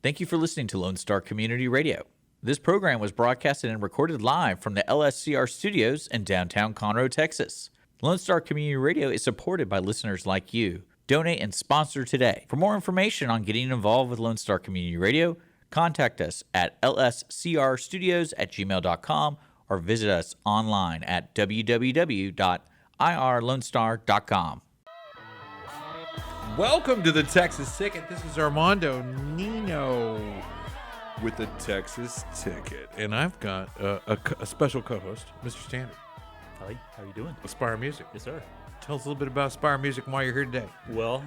Thank you for listening to Lone Star Community Radio. This program was broadcasted and recorded live from the LSCR studios in downtown Conroe, Texas. Lone Star Community Radio is supported by listeners like you. Donate and sponsor today. For more information on getting involved with Lone Star Community Radio, contact us at lscrstudios@gmail.com or visit us online at www.irlonestar.com. Welcome to the Texas Ticket. This is Armando, Nino with the Texas Ticket. And I've got a special co-host, Mr. Standard. Hi, how you doing? Aspire Music. Yes, sir. Tell us a little bit about Aspire Music and why you're here today. Well,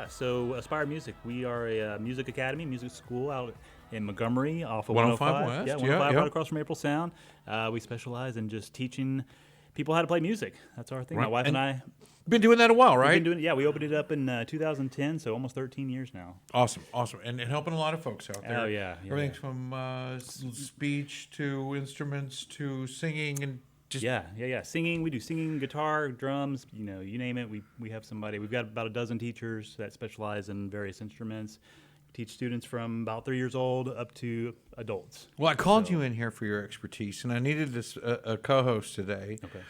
so Aspire Music, we are a music academy, music school out in Montgomery off of 105 105. West. Yeah, 105 right across from April Sound. We specialize in just teaching people how to play music. That's our thing. Right. My wife and I. Been doing that a while, right? We've been doing it, yeah, we opened it up in 2010, so almost 13 years now. Awesome. And helping a lot of folks out there. Oh, yeah. Everything from speech to instruments to singing and just... Yeah. Singing, we do singing, guitar, drums, you name it. We have somebody. We've got about a dozen teachers that specialize in various instruments. Teach students from about 3 years old up to adults. Well, I called you in here for your expertise, and I needed a co-host today. Okay.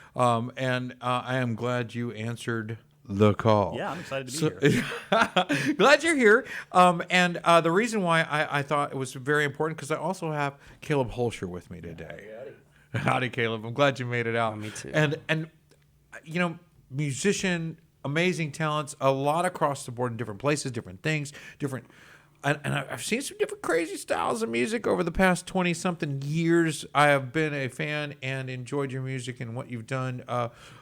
And I am glad you answered the call. Yeah, I'm excited to be here. Glad you're here. And the reason why I thought it was very important, because I also have Caleb Hoelscher with me today. Howdy, Caleb. I'm glad you made it out. Me too. And musician, amazing talents, a lot across the board in different places, different things, different... And I've seen some different crazy styles of music over the past 20-something years. I have been a fan and enjoyed your music and what you've done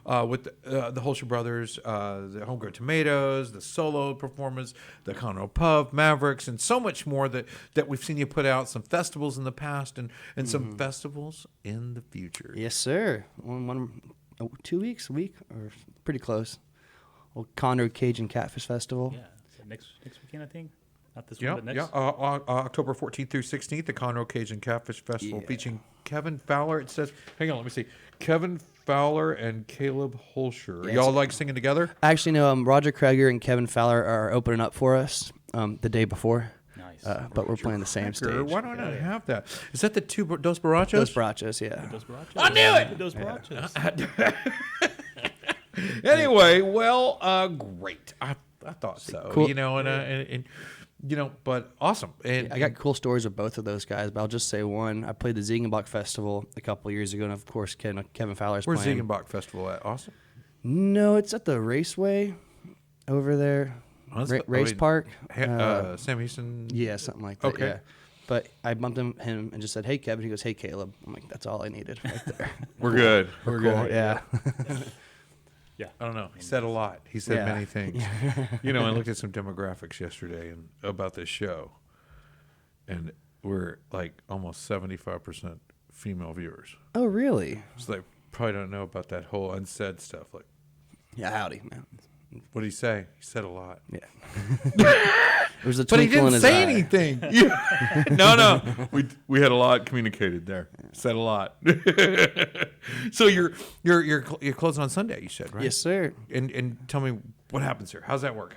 with the Hoelscher Brothers, the Homegrown Tomatoes, the solo performance, the Conroe Pub, Mavericks, and so much more that we've seen you put out, some festivals in the past and some festivals in the future. Yes, sir. 2 weeks, a week, or pretty close. Well, Conroe Cajun Catfish Festival. Yeah, so next weekend, I think. Not this one, but next. Yeah, October 14th through 16th, the Conroe Cajun Catfish Festival featuring Kevin Fowler. It says, hang on, let me see. Kevin Fowler and Caleb Hoelscher. Yes. Y'all like singing together? Actually, no, Roger Kreger and Kevin Fowler are opening up for us the day before. Nice. But we're playing the same stage. Why don't I have that? Is that the Dos Borrachos? Dos Borrachos, yeah. Dos Borrachos. I knew it! Dos Borrachos. Anyway, well, great. I thought so. Cool. But awesome. And I got cool stories of both of those guys, but I'll just say one. I played the Ziegenbach Festival a couple of years ago, and of course, Kevin Fowler's where's playing. Ziegenbach Festival at? Austin? No, it's at the Raceway over there. Race Park. Sam Houston? Yeah, something like that. Okay. Yeah. But I bumped him and just said, "Hey, Kevin." He goes, "Hey, Caleb." I'm like, "That's all I needed right there." We're good. We're cool. good. Yeah. Yeah. I don't know. He said a lot. He said Yeah. many things. I looked at some demographics yesterday about this show, and we're like almost 75% female viewers. Oh, really? So they probably don't know about that whole unsaid stuff. Like, Yeah, howdy, man. what did he say? He said a lot. Yeah. There was a But he twinkle in didn't his say eye. anything. No. We had a lot communicated there. Said a lot. So you're closing on Sunday, you said, right? Yes, sir. And tell me what happens here. How's that work?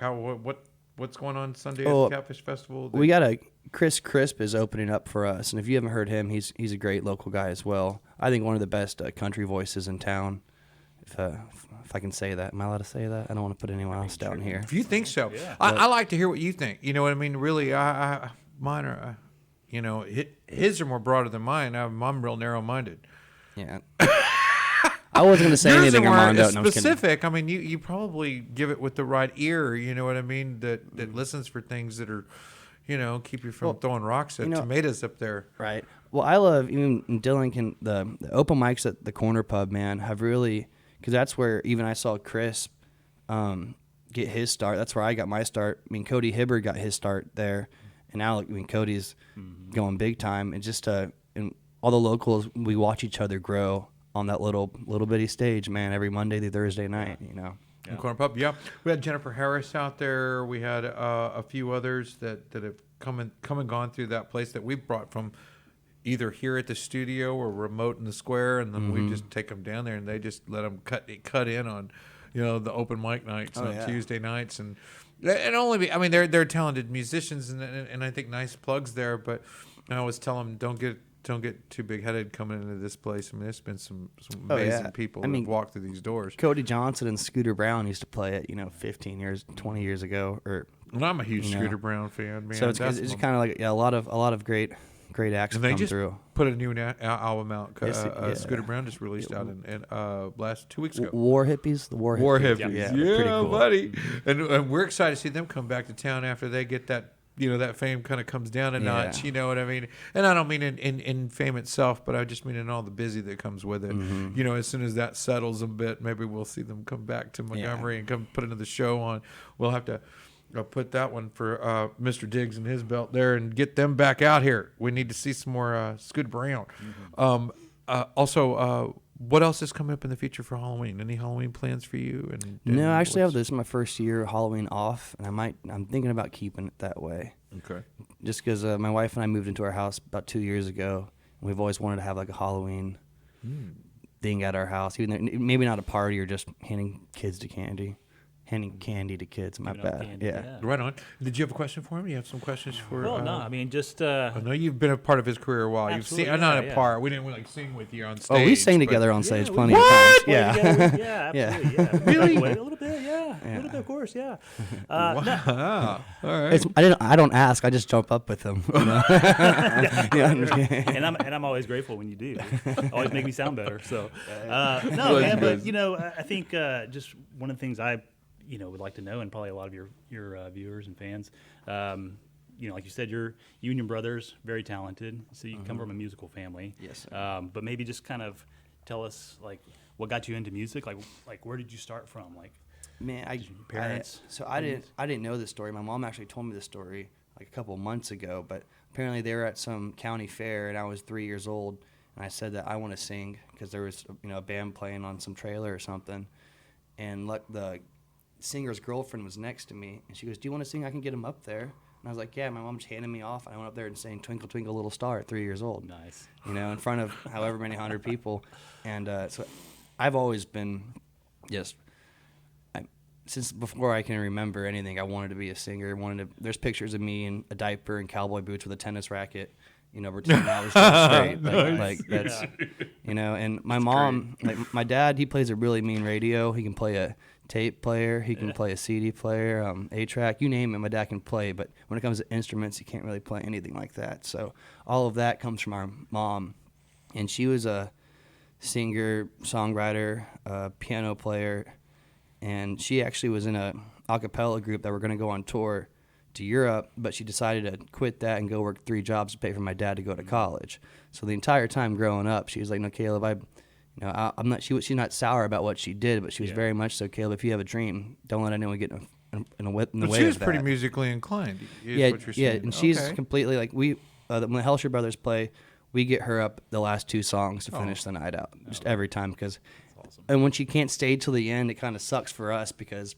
What's going on Sunday at Oh, the Catfish Festival? We got Chris Crisp is opening up for us, and if you haven't heard him, he's a great local guy as well. I think one of the best country voices in town. If I can say that, am I allowed to say that? I don't want to put anyone else down here. If you think so, Yeah. I like to hear what you think. You know what I mean? Really, mine are, his are more broader than mine. I'm real narrow-minded. Yeah. I wasn't going to say Yours anything, are Armando. No, I'm just kidding. specific. I mean, you probably give it with the right ear. You know what I mean? That listens for ththings that are, keep you from throwing rocks at tomatoes up there. Right. Well, I love even Dylan the open mics at the corner pub, man, have really, because that's where even I saw Chris get his start. That's where I got my start. I mean, Cody Hibbard got his start there, and now Cody's going big time. And just and all the locals, we watch each other grow on that little bitty stage, man, every Monday through Thursday night, Yeah. Corner Pub, yeah. We had Jennifer Harris out there. We had a few others that have come and gone through that place that we brought from either here at the studio or remote in the square, and then we just take them down there, and they just let them cut in on, the open mic nights on Tuesday nights, and And only, I mean, they're talented musicians, and I think nice plugs there. But I always tell them don't get too big headed coming into this place. I mean, there's been some amazing people that have walked through these doors. Cody Johnson and Scooter Brown used to play it, 15 years, 20 years ago, And I'm a huge Scooter Brown fan, man. So it's kind of like a lot of great acts and come they just through. put a new album out. Scooter Brown just released out in last 2 weeks ago. War Hippies, the War Hippies, yeah, pretty cool. buddy. And we're excited to see them come back to town after they get that. That fame kind of comes down a notch. You know what I mean? And I don't mean in fame itself, but I just mean in all the busy that comes with it. Mm-hmm. As soon as that settles a bit, maybe we'll see them come back to Montgomery and come put another show on. We'll have to. I'll put that one for Mr. Diggs and his belt there and get them back out here. We need to see some more Scooter Brown. Mm-hmm. Also, what else is coming up in the future for Halloween? Any Halloween plans for you? No, actually, this is my first year Halloween off, and I'm thinking about keeping it that way. Okay. Just because my wife and I moved into our house about 2 years ago, and we've always wanted to have like a Halloween thing at our house, even though, maybe not a party or just handing candy to kids. My bad. Candy, yeah. Right on. Did you have a question for him? You have some questions for? Well, no. I mean, just. I know you've been a part of his career a while. You've seen. Not a part. We didn't sing with you on stage. Oh, we sang together on stage plenty of times. Yeah, absolutely. Yeah. Really? A little bit. Yeah. A little bit, of course. Yeah. Wow. No. All right. I don't ask. I just jump up with them. And I'm always grateful when you do. Always make me sound better. So no, man. But I think just one of the things I would like to know, and probably a lot of your viewers and fans, like you said, you and your brothers very talented, so you come from a musical family. Yes. But maybe just kind of tell us like what got you into music, like where did you start from, like? Man, parents. I didn't know this story. My mom actually told me this story like a couple of months ago, but apparently they were at some county fair, and I was 3 years old, and I said that I want to sing because there was a band playing on some trailer or something, and the singer's girlfriend was next to me, and she goes, "Do you want to sing? I can get him up there." And I was like, "Yeah." My mom just handed me off, and I went up there and sang "Twinkle Twinkle Little Star" at 3 years old. Nice. In front of however many hundred people, and so I've always been since before I can remember anything, I wanted to be a singer. There's pictures of me in a diaper and cowboy boots with a tennis racket, for 10 hours straight. Like that's, and my mom, like my dad, he plays a really mean radio. He can play a tape player. He can play a CD player, 8-track, you name it. My dad can play, but when it comes to instruments, he can't really play anything like that. So all of that comes from our mom, and she was a singer, songwriter, piano player. And she actually was in a cappella group that were going to go on tour to Europe, but she decided to quit that and go work 3 jobs to pay for my dad to go to college. So the entire time growing up, she was like, "No, Caleb, I'm not." She's not sour about what she did, but she was very much so, "Caleb, if you have a dream, don't let anyone get in the way of that." She was pretty musically inclined. What you're saying. And she's completely like when the Hoelscher brothers play, we get her up the last 2 songs to finish the night out, just every time because. Awesome. And when she can't stay till the end, it kind of sucks for us because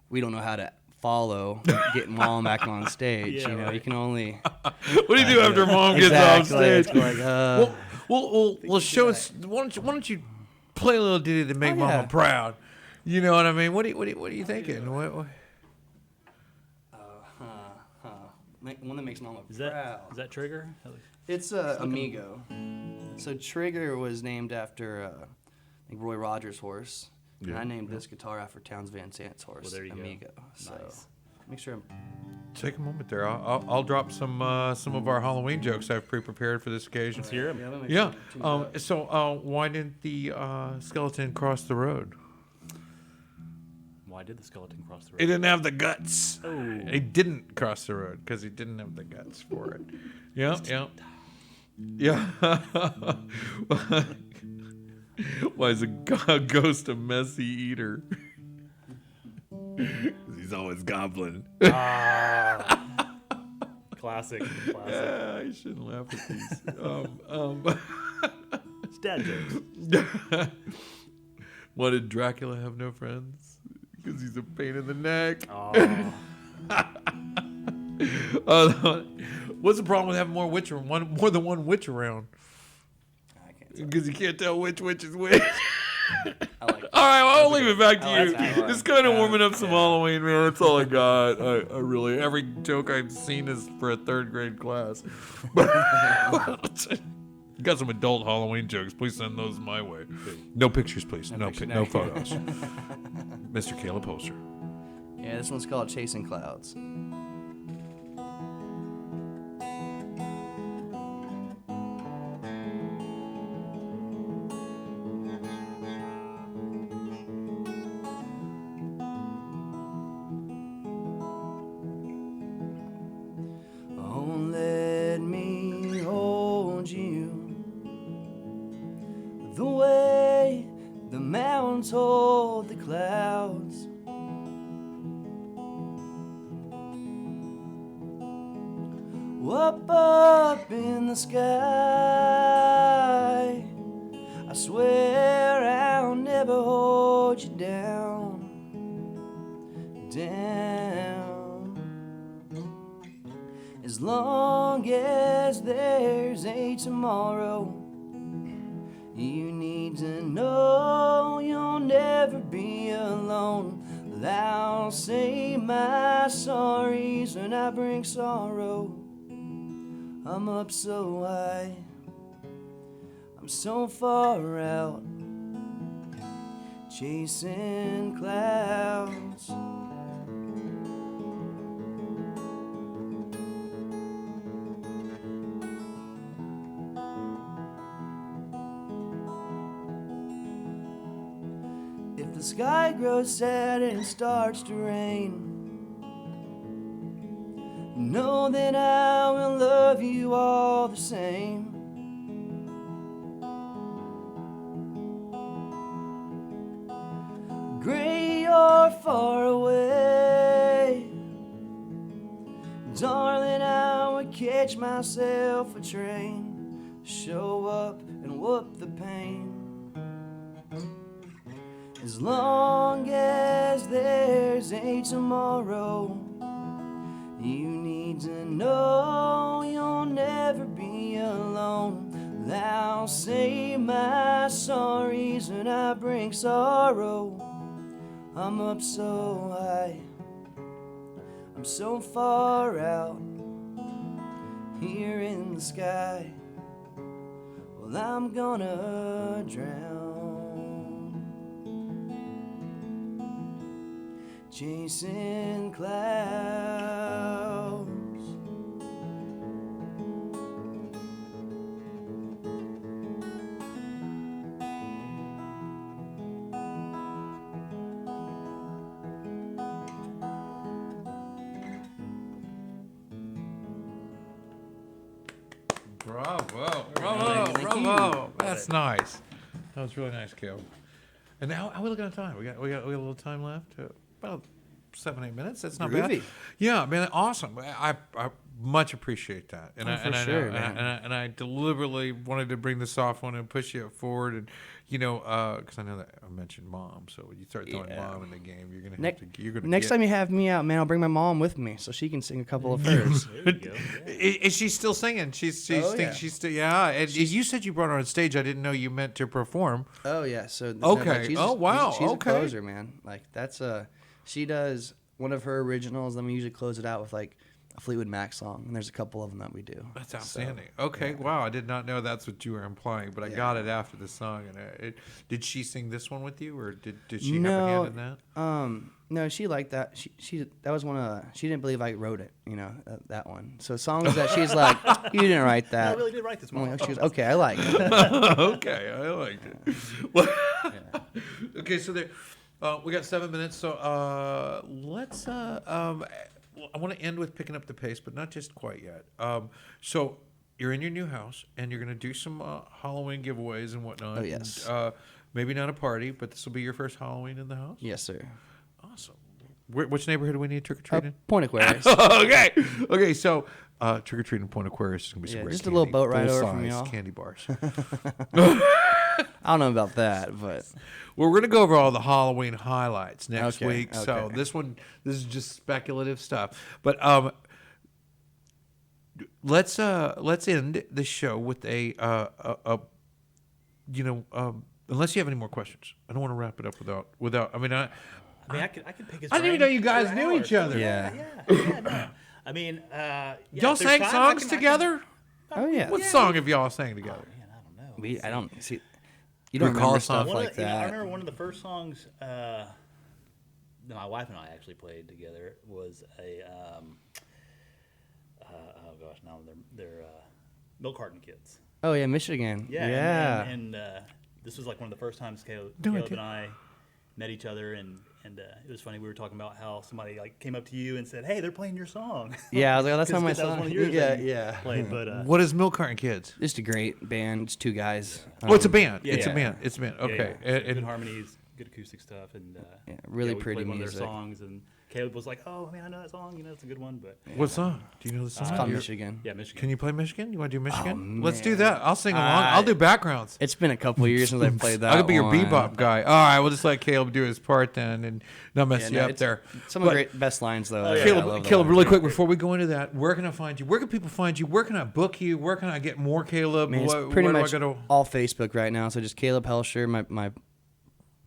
we don't know how to follow getting mom back on stage. Right. You can only. What do you do after mom gets off stage? It's like, well, show us. Why don't you play a little ditty to make mama proud? You know what I mean? What are you thinking? What? One that makes mama Is proud. that Trigger? It's Amigo. So Trigger was named after Roy Rogers' horse. And I named this guitar after Townes Van Zant's horse, there you Amigo. go. So Nice. make sure I'm. Take a moment there. I'll drop some of our Halloween jokes I've pre-prepared for this occasion. Let's hear 'em. let me make Yeah. sure I'm So why didn't the skeleton cross the road? Why did the skeleton cross the road? He didn't have the guts. Oh. He didn't cross the road because he didn't have the guts for it. Yeah. Why is a ghost a messy eater? He's always gobbling. Classic. I shouldn't laugh at these. It's dad jokes. Why did Dracula have no friends? Because he's a pain in the neck. What's the problem with having more than one witch around? I can't say. Because you can't tell which witch is which. I like that. All right, well, I'll leave it back to I like you. that one. Just kind of warming up some Halloween, man. That's all I got. I really, every joke I've seen is for a 3rd grade class. You got some adult Halloween jokes. Please send those my way. No pictures, please. No photos. Mr. Caleb Hoelscher. Yeah, this one's called Chasing Clouds. Hold the clouds. Up in the sky. I swear I'll never hold you down. As long as there's a tomorrow, you need to know you'll never be alone. I'll say my sorries when I bring sorrow. I'm up so high, I'm so far out, chasing clouds. If the sky grows sad and it starts to rain, know that I will love you all the same. Gray or far away, darling, I would catch myself a train, show up and whoop the pain. As long as there's a tomorrow, you need to know you'll never be alone. I'll say my sorries when I bring sorrow. I'm up so high, I'm so far out, here in the sky. Well, I'm gonna drown, chasing clouds. Bravo. That's nice. That was really nice, Caleb. And now, how are we looking at time? We got a little time left. About 7-8 minutes. That's not bad. Yeah, man, awesome. I much appreciate that. And I deliberately wanted to bring the soft one and push you forward, and because I know that I mentioned mom. So when you start throwing mom in the game, you're gonna have to. Next time you have me out, man, I'll bring my mom with me so she can sing a couple of hers. There you go. Is she still singing? She's still. And you said you brought her on stage. I didn't know you meant to perform. Oh yeah. So okay. She's a closer, man. Like that's she does one of her originals. Then we usually close it out with like a Fleetwood Mac song, and there's a couple of them that we do. That's outstanding. So, okay, wow, I did not know that's what you were implying, but I got it after the song. And did she sing this one with you, or did she have a hand in that? No, she liked that. She that was one of she didn't believe I wrote it. That one. So songs that she's like, you didn't write that. I really did write this one. She goes, okay, I like it. Okay, I liked it. Well, okay, so there. We got 7 minutes, so let's. I want to end with picking up the pace, but not just quite yet. So you're in your new house, and you're going to do some Halloween giveaways and whatnot. Oh yes. And, maybe not a party, but this will be your first Halloween in the house. Yes, sir. Awesome. Which neighborhood do we need trick or treating? Point Aquarius. Okay. So trick or treating Point Aquarius is going to be some great just candy, a little boat ride over full-size from y'all. candy bars. I don't know about that, but Well, we're going to go over all the Halloween highlights next week. Okay. So this is just speculative stuff. But let's end the show with a unless you have any more questions, I don't want to wrap it up without. I mean, I could pick his I didn't even know you guys knew each other. Yeah. No. I mean, Y'all sang songs together? Oh yeah. What song have y'all sang together? Man, I don't know. I don't see. You don't Recall remember a song stuff like I that. remember one of the first songs that my wife and I actually played together was a oh gosh, now they're Milk Carton Kids. Oh yeah, Michigan. Yeah. And this was like one of the first times Caleb and I met each other, and it was funny. We were talking about how somebody like came up to you and said, "Hey, they're playing your song." Yeah, I was like, oh, that's not my That was song. one of yours. Yeah. Played, but What is Milk Carton Kids? Just a great band. It's two guys. Oh, it's a band. yeah, It's a yeah. band. It's a band. Okay. Yeah. And Good harmonies, good acoustic stuff, and really we pretty played one of music. their songs, and Caleb was like, "Oh man, I know that song. You know, it's a good one." But what song? Do you know the song? It's called You're- Michigan. yeah, Michigan. Can you play Michigan? You want to do Michigan? Oh, Let's do man. that. I'll sing along. I'll do backgrounds. It's been a couple of years since I played that. I'll be your one. bebop guy. All right, we'll just let Caleb do his part then, and not mess you up there. Some of the But- great best lines though. Oh, yeah. I Caleb, love the Caleb, lines. really quick before we go into that, where can I find you? Where can people find you? Where can I book you? Where can I get more Caleb? I mean, it's What- pretty where do I much gotta- all Facebook right now. So just Caleb Hoelscher, my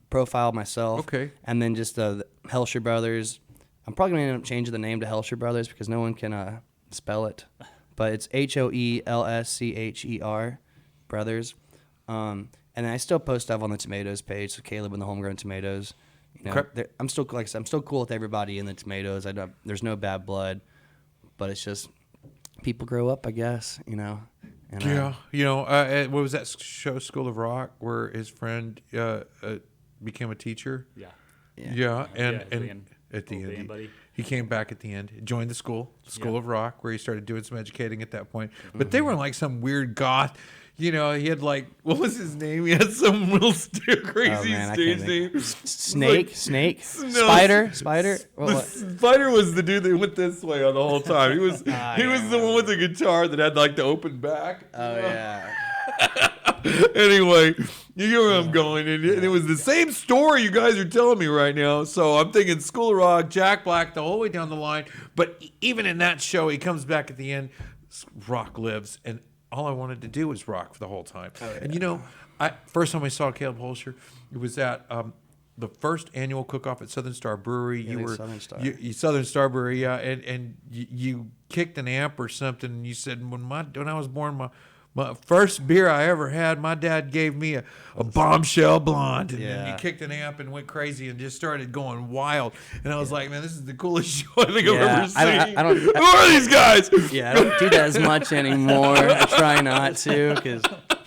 profile, myself. Okay. And then just the Hoelscher Brothers. I'm probably going to end up changing the name to Hoelscher Brothers because no one can spell it. But it's HOELSCHER Brothers. And then I still post stuff on the tomatoes page. So Caleb and the Homegrown Tomatoes. You know, Okay. I'm still like I said, I'm still cool with everybody in the tomatoes. There's no bad blood, but it's just people grow up, I guess. You know. And, Yeah, what was that show, School of Rock, where his friend became a teacher? Yeah. Yeah, and band. at the Old end, band buddy. he came back at the end, joined the School Yeah. of Rock, where he started doing some educating at that point. But they were like some weird goth. He had like, what was his name? He had some real crazy man, I stage can't name. Snake, Like- snake, No, spider. The What? spider was the dude that went this way on the whole time. He was the one with the guitar that had like the open back. Oh yeah. Anyway, you hear where I'm going, and it was the same story you guys are telling me right now. So I'm thinking School of Rock, Jack Black, the whole way down the line. But even in that show, he comes back at the end. Rock lives, and all I wanted to do was rock for the whole time. And first time I saw Caleb Hoelscher, it was at the first annual cook-off at Southern Star Brewery. You were Southern Star. you Southern Star Brewery, yeah, and you kicked an amp or something, and you said when I was born, my first beer I ever had, my dad gave me a bombshell blonde, and then you Yeah. kicked an amp and went crazy and just started going wild. And I was like, man, this is the coolest show I think I've Yeah, ever seen. I don't- Who are these guys? Yeah, I don't do that as much anymore. I try not to,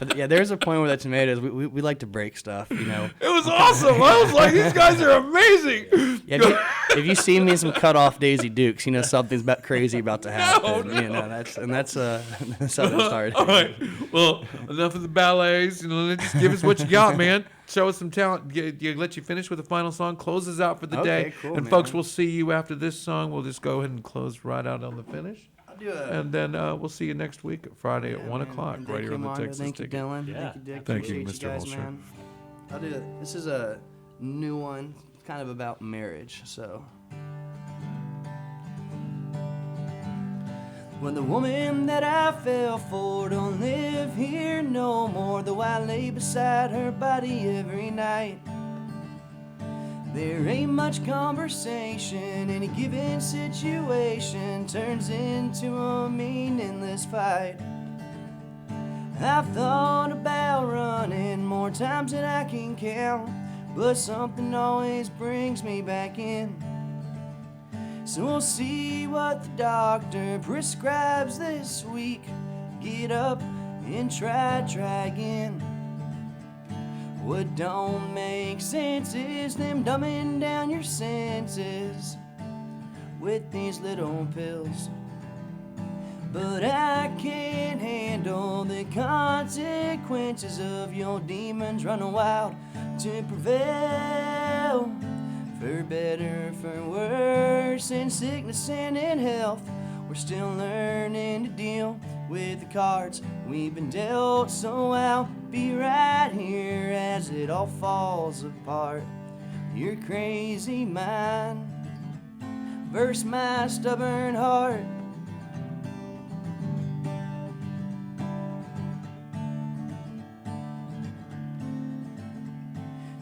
but there's a point where the tomatoes we like to break stuff, you know. It was awesome. I was like, these guys are amazing. Yeah, if you see me in some cut off Daisy Dukes, you know something's crazy about to happen. No. You know that's Southern Star. All right. Well, enough of the ballets. Just give us what you got, man. Show us some talent. Let you finish with the final song. Close us out for the Okay, day. cool, and man. folks, we'll see you after this song. We'll just go ahead and close right out on the finish. I'll do it. And then we'll see you next week, Friday at 1 o'clock, right here on the Texas Thank you, Ticket. Dylan. Yeah. Thank you, Dick. Thank you, Appreciate Mr. guys, Hoelscher. man. I'll do it. This is a new one, kind of about marriage. So, when the woman that I fell for don't live here no more, though I lay beside her body every night. There ain't much conversation, any given situation turns into a meaningless fight. I've thought about running more times than I can count, but something always brings me back in. So we'll see what the doctor prescribes this week. Get up and try again. What don't make sense is them dumbing down your senses with these little pills. But I can't handle the consequences of your demons running wild to prevail. For better, for worse, in sickness and in health, we're still learning to deal with the cards we've been dealt. So I'll be right here as it all falls apart. Your crazy mind versus my stubborn heart.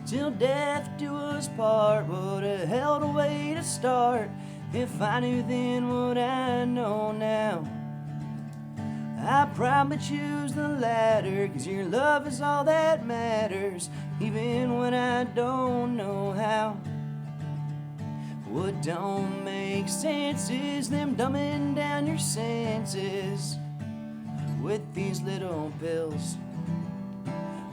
till death do us part. What a hell of a way to start. If I knew then what I know now, I'd probably choose the latter, 'cause your love is all that matters, even when I don't know how. What don't make sense is them dumbing down your senses with these little pills.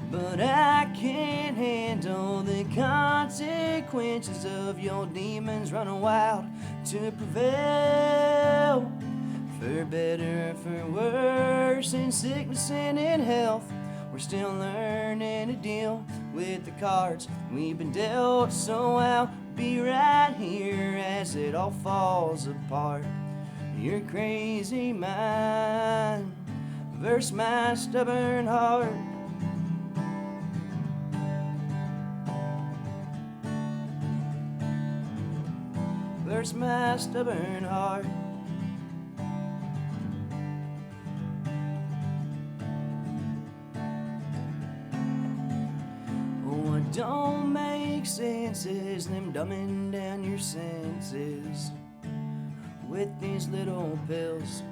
But I can't handle the consequences of your demons running wild to prevail. For better, for worse, in sickness and in health, we're still learning to deal with the cards we've been dealt. So I'll be right here as it all falls apart. Your crazy mind versus my stubborn heart. Versus my stubborn heart. What don't make sense is them dumbing down your senses with these little pills.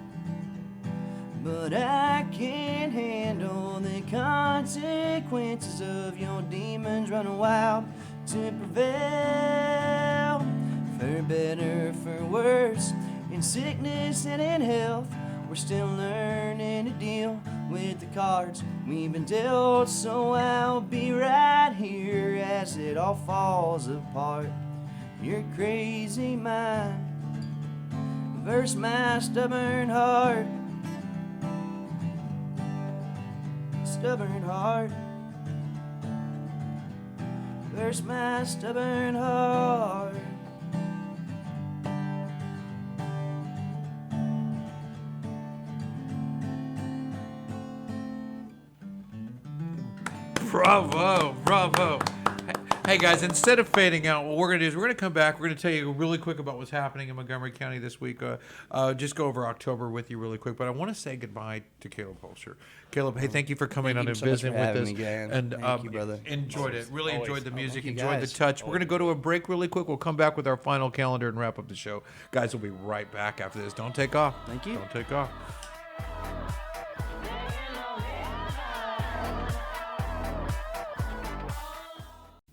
But I can't handle the consequences of your demons running wild to prevail. For better, for worse, in sickness and in health, we're still learning to deal with the cards we've been dealt. So I'll be right here as it all falls apart. Your crazy mind versus my stubborn heart. Stubborn heart versus my stubborn heart. Bravo, bravo. Hey guys, instead of fading out, what we're going to do is we're going to come back. We're going to tell you really quick about what's happening in Montgomery County this week. Just go over October with you really quick. But I want to say goodbye to Caleb Hoelscher. Caleb, hey, thank you for coming on and visiting with us. And thank you, brother. Enjoyed it. Really enjoyed the music. you, Enjoyed the guys. touch. We're going to go to a break really quick. We'll come back with our final calendar and wrap up the show. Guys, we'll be right back after this. Don't take off. Thank you. Don't take off.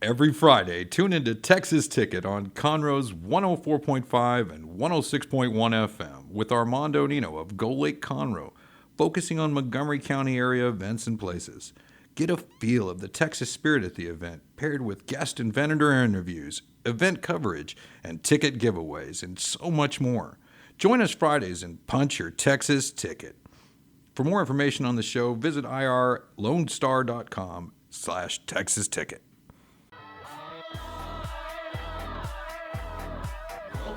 Every Friday, tune into Texas Ticket on Conroe's 104.5 and 106.1 FM with Armando Nino of Gold Lake Conroe, focusing on Montgomery County area events and places. Get a feel of the Texas spirit at the event, paired with guest and vendor interviews, event coverage, and ticket giveaways, and so much more. Join us Fridays and punch your Texas ticket. For more information on the show, visit irlonestar.com/Texas Ticket.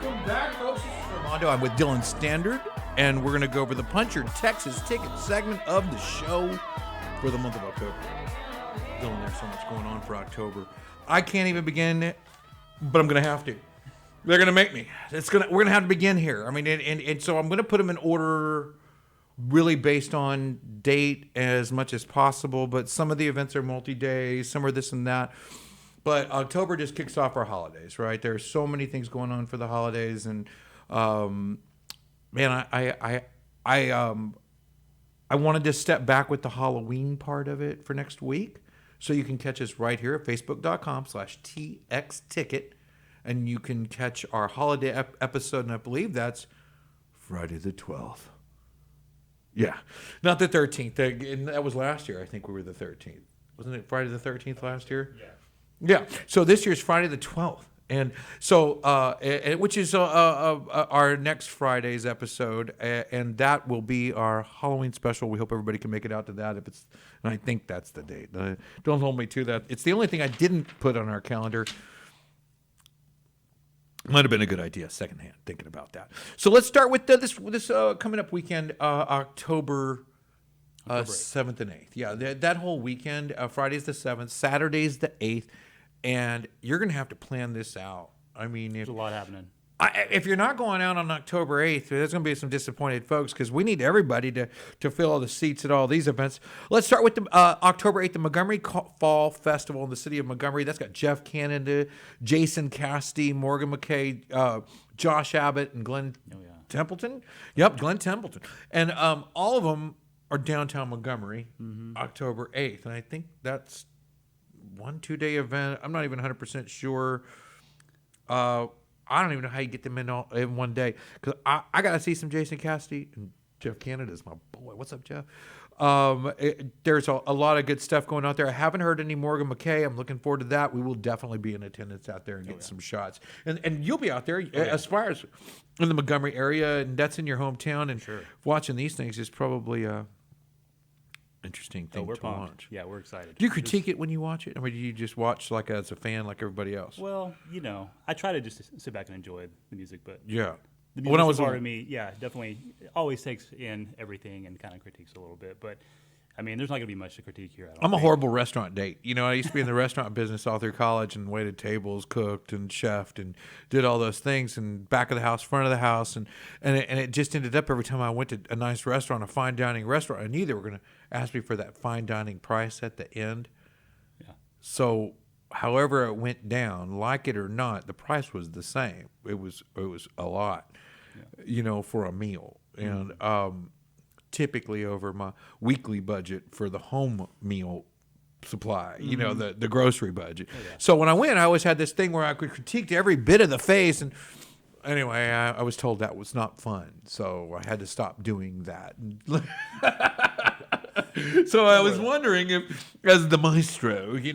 Welcome back, folks. This is Armando. I'm with Dylan Standard, and we're going to go over the Punch Your Texas Ticket segment of the show for the month of October. Dylan, there's so much going on for October. I can't even begin, but I'm going to have to. They're going to make me. We're going to have to begin here. I mean, and so I'm going to put them in order really based on date as much as possible, but some of the events are multi-day, some are this and that. But October just kicks off our holidays, right? There's so many things going on for the holidays, and man, I wanted to step back with the Halloween part of it for next week, so you can catch us right here at facebook.com/TXTicket, and you can catch our holiday episode, and I believe that's Friday the 12th. Yeah, not the 13th. That was last year. I think we were the 13th. Wasn't it Friday the 13th last year? Yeah. Yeah, so this year's Friday the 12th, and so which is our next Friday's episode, and that will be our Halloween special. We hope everybody can make it out to that. And I think that's the date. Don't hold me to that. It's the only thing I didn't put on our calendar. Might have been a good idea, secondhand, thinking about that. So let's start with this coming up weekend, October 7th and 8th. Yeah, that whole weekend. Friday's the 7th, Saturday's the 8th. And you're going to have to plan this out. I mean, There's a lot happening. If you're not going out on October 8th, there's going to be some disappointed folks because we need everybody to fill all the seats at all these events. Let's start with the October 8th, the Montgomery Fall Festival in the city of Montgomery. That's got Jeff Canada, Jason Cassiday, Morgan Mckay, Josh Abbott, and Glen Tempelton. Yep, Glen Tempelton. And all of them are downtown Montgomery, October 8th. And I think that's 1-2 day event. I'm not even 100% sure. I don't even know how you get them in one day because I got to see some Jason Cassidy, and Jeff Canada's my boy. What's up, Jeff? There's a lot of good stuff going out there. I haven't heard any Morgan Mckay. I'm looking forward to that. We will definitely be in attendance out there and get some shots. And you'll be out there as far as in the Montgomery area, and that's in your hometown. And watching these things is probably interesting thing to watch. Yeah, we're excited. Do you critique it when you watch it? I mean, do you just watch like as a fan like everybody else? Well, I try to just sit back and enjoy the music, but yeah. The music part of me, definitely always takes in everything and kind of critiques a little bit. But, I mean, there's not going to be much to critique here. I'm a horrible restaurant date. I used to be in the restaurant business all through college and waited tables, cooked and chefed and did all those things and back of the house, front of the house. And it just ended up every time I went to a nice restaurant, a fine dining restaurant, I knew they were going to ask me for that fine dining price at the end. Yeah. So however it went down, like it or not, the price was the same. It was a lot, for a meal. And typically over my weekly budget for the home meal supply, the grocery budget. Oh, yeah. So when I went, I always had this thing where I could critique every bit of the face. And anyway, I was told that was not fun. So I had to stop doing that. So I was wondering if, as the maestro, you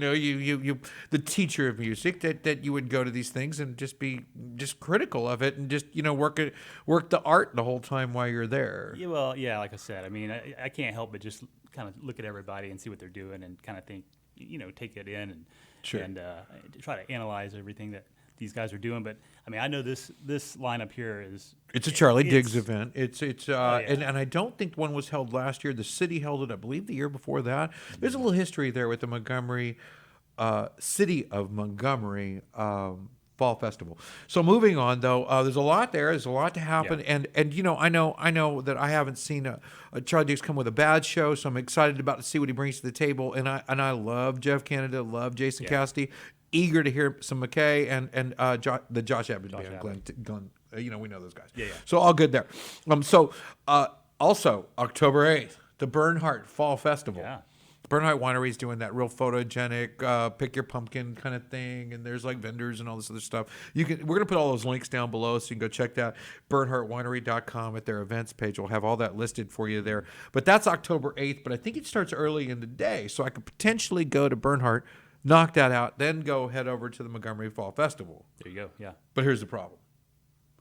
the teacher of music, that you would go to these things and just be critical of it and just work the art the whole time while you're there. Yeah, well, like I said, I mean, I can't help but just kind of look at everybody and see what they're doing and kind of think, take it in and try to analyze everything that these guys are doing. But I mean, I know this lineup here is it's a Charlie Diggs event. And I don't think one was held last year. The city held it, I believe, the year before that. There's a little history there with the Montgomery City of Montgomery Fall Festival. So moving on, though, there's a lot there. There's a lot to happen, and I know that I haven't seen a Charlie Diggs come with a bad show, so I'm excited about to see what he brings to the table. And I love Jeff Canada, love Jason Cassidy. Eager to hear some Mckay and the Josh Abbott band, Glen. We know those guys. Yeah. So all good there. Also October 8th, the Bernhardt Fall Festival. Yeah. Bernhardt Winery is doing that real photogenic, pick your pumpkin kind of thing, and there's like vendors and all this other stuff. We're gonna put all those links down below so you can go check that BernhardtWinery.com at their events page. We'll have all that listed for you there. But that's October 8th. But I think it starts early in the day, so I could potentially go to Bernhardt, knock that out, then go head over to the Montgomery Fall Festival. There you go. Yeah. But here's the problem.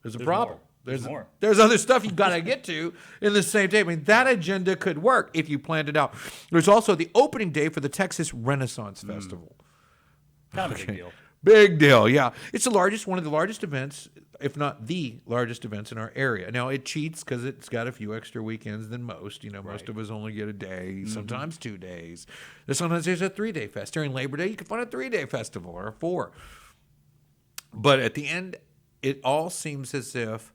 There's a problem. There's more. There's other stuff you got to get to in the same day. I mean, that agenda could work if you planned it out. There's also the opening day for the Texas Renaissance Festival. Kind of a big deal. Big deal, yeah. It's one of the largest events, if not the largest events in our area. Now, it cheats because it's got a few extra weekends than most. Most of us only get a day, sometimes 2 days. Sometimes there's a 3-day fest. During Labor Day, you can find a 3-day festival or a 4. But at the end, it all seems as if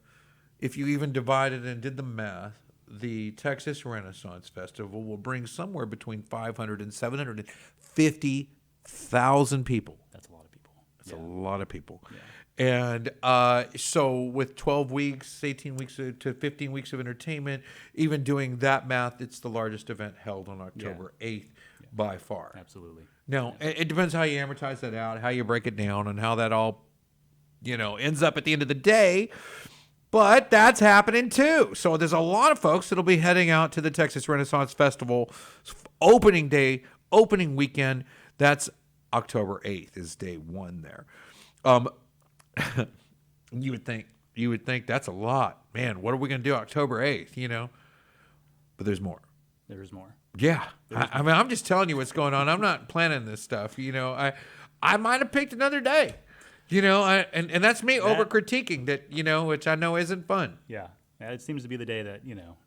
you even divided and did the math, the Texas Renaissance Festival will bring somewhere between 500 and 750,000 people. That's a lot of people. That's a lot of people. Yeah. And so with 12 weeks, 18 weeks to 15 weeks of entertainment, even doing that math, it's the largest event held on October 8th by far. Absolutely. Now, it depends how you amortize that out, how you break it down, and how that all, ends up at the end of the day. But that's happening too. So there's a lot of folks that'll be heading out to the Texas Renaissance Festival opening day, opening weekend. That's October 8th is day one there. You would think that's a lot. Man, what are we going to do October 8th, But there's more. There's more. Yeah. I mean, I'm just telling you what's going on. I'm not planning this stuff. I might have picked another day. And that's me over critiquing that, which I know isn't fun. Yeah. It seems to be the day that,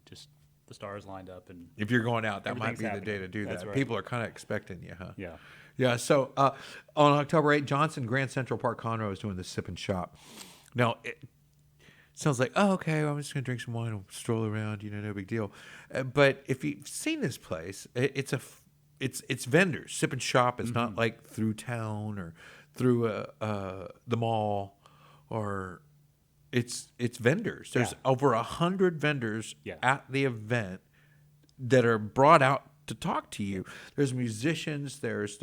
just the stars lined up. And if you're going out, that might be the day to do that. Right. People are kind of expecting you, huh? Yeah. Yeah. So on October 8th, Johnson Grand Central Park Conroe is doing the Sip and Shop. Now, sounds like, oh, okay, well, I'm just gonna drink some wine and stroll around, no big deal. But if you've seen this place, it's vendors. Sip and Shop is not like through town or through the mall, or it's vendors. There's over 100 vendors at the event that are brought out to talk to you. There's musicians. There's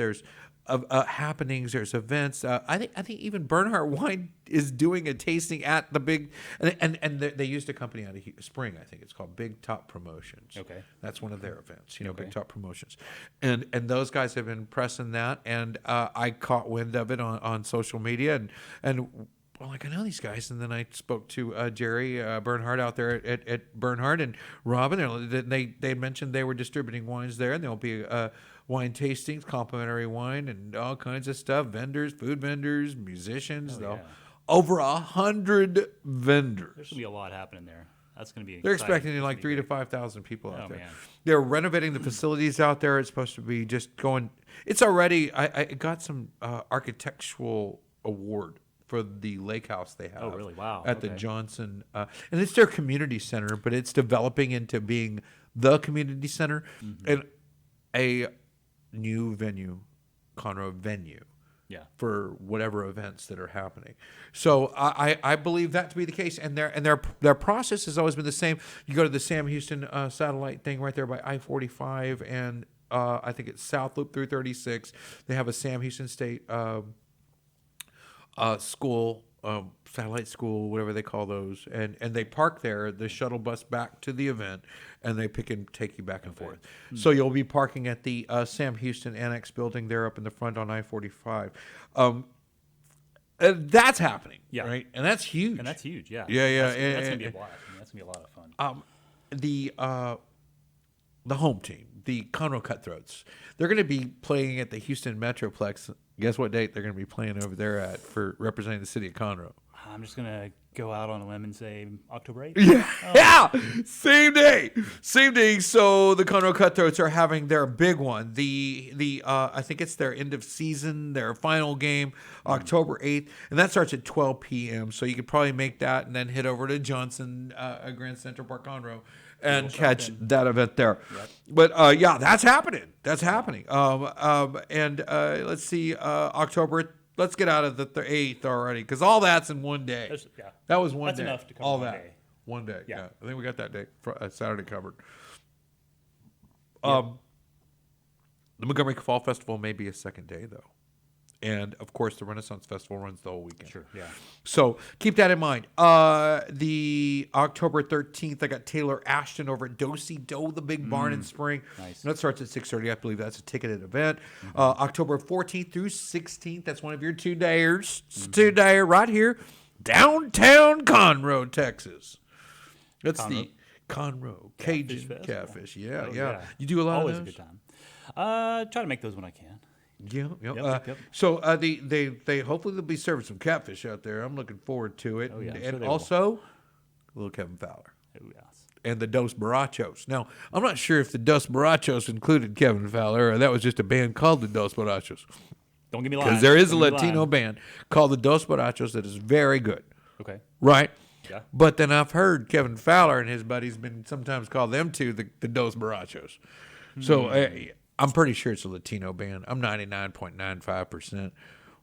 happenings. There's events. I think even Bernhardt Wine is doing a tasting at the big, and they used a company out of Spring. I think it's called Big Top Promotions. Okay, that's one of their events. Big Top Promotions, and those guys have been pressing that, and I caught wind of it on social media, and. Well, like, I know these guys, and then I spoke to Jerry Bernhardt out there at Bernhardt and Robin. They mentioned they were distributing wines there, and there'll be wine tastings, complimentary wine, and all kinds of stuff. Vendors, food vendors, musicians. Over 100 vendors. There's gonna be a lot happening there. That's gonna be. They're expecting like 3,000 to 5,000 people out there. Man. They're renovating the facilities out there. It's supposed to be just going. It's already. I got some architectural award for the lake house they have. Oh, really? Wow. At the Johnson. And it's their community center, but it's developing into being the community center and a new venue, Conroe venue. Yeah. For whatever events that are happening. So I believe that to be the case. And their process has always been the same. You go to the Sam Houston satellite thing right there by I-45, and I think it's South Loop through 36. They have a Sam Houston State school, satellite school, whatever they call those, and they park there, the shuttle bus back to the event, and they pick and take you back and forth. So you'll be parking at the Sam Houston Annex building there up in the front on I-45. That's happening, right? And that's huge. Yeah. Yeah. That's gonna be a blast. That's gonna be a lot of fun. The home team, the Conroe Cutthroats, they're going to be playing at the Houston Metroplex. Guess what date they're going to be playing over there for representing the city of Conroe? I'm just gonna go out on a limb and say October 8th. Yeah, same day. So the Conroe Cutthroats are having their big one. The I think it's their end of season, their final game, October 8th, and that starts at 12 p.m. So you could probably make that and then head over to Johnson, Grand Central Park, Conroe, and catch that event there. Yep. But that's happening. And let's see, October. Let's get out of the 8th already, because all that's in one day. That was one day. That's enough to cover all one that. day. One day. Yeah. I think we got that day, Saturday covered. Yep. The Montgomery Fall Festival may be a second day, though. And, of course, the Renaissance Festival runs the whole weekend. Sure, yeah. So keep that in mind. The October 13th, I got Taylor Ashton over at Do-Si-Do, the big barn in Spring. Nice. And that starts at 6:30. I believe that's a ticketed event. October 14th through 16th, that's one of your 2-dayers. It's a 2-dayer right here, downtown Conroe, Texas. That's the Conroe Cajun Catfish. Yeah. You do a lot Always of those? a good time. Try to make those when I can. Yep. So they hopefully they'll be serving some catfish out there. I'm looking forward to it. Oh, yeah, I'm and sure also a little Kevin Fowler. Oh, yes. And the Dos Borrachos. Now, I'm not sure if the Dos Borrachos included Kevin Fowler or that was just a band called the Dos Borrachos. Don't get me lying. Because there is a Latino band called the Dos Borrachos that is very good. Okay. Right? Yeah. But then I've heard Kevin Fowler and his buddies been sometimes called them two the Dos Borrachos. So I'm pretty sure it's a Latino band. I'm 99.95%.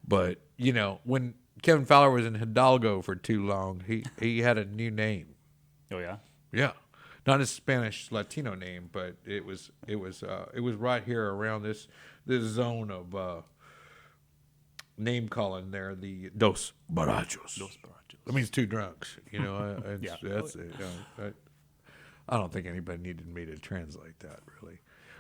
But, when Kevin Fowler was in Hidalgo for too long, he had a new name. Oh, yeah? Yeah. Not a Spanish Latino name, but it was right here around this zone of name calling there, the Dos Borrachos. Dos Borrachos. That means two drunks. That's it. I don't think anybody needed me to translate that, really.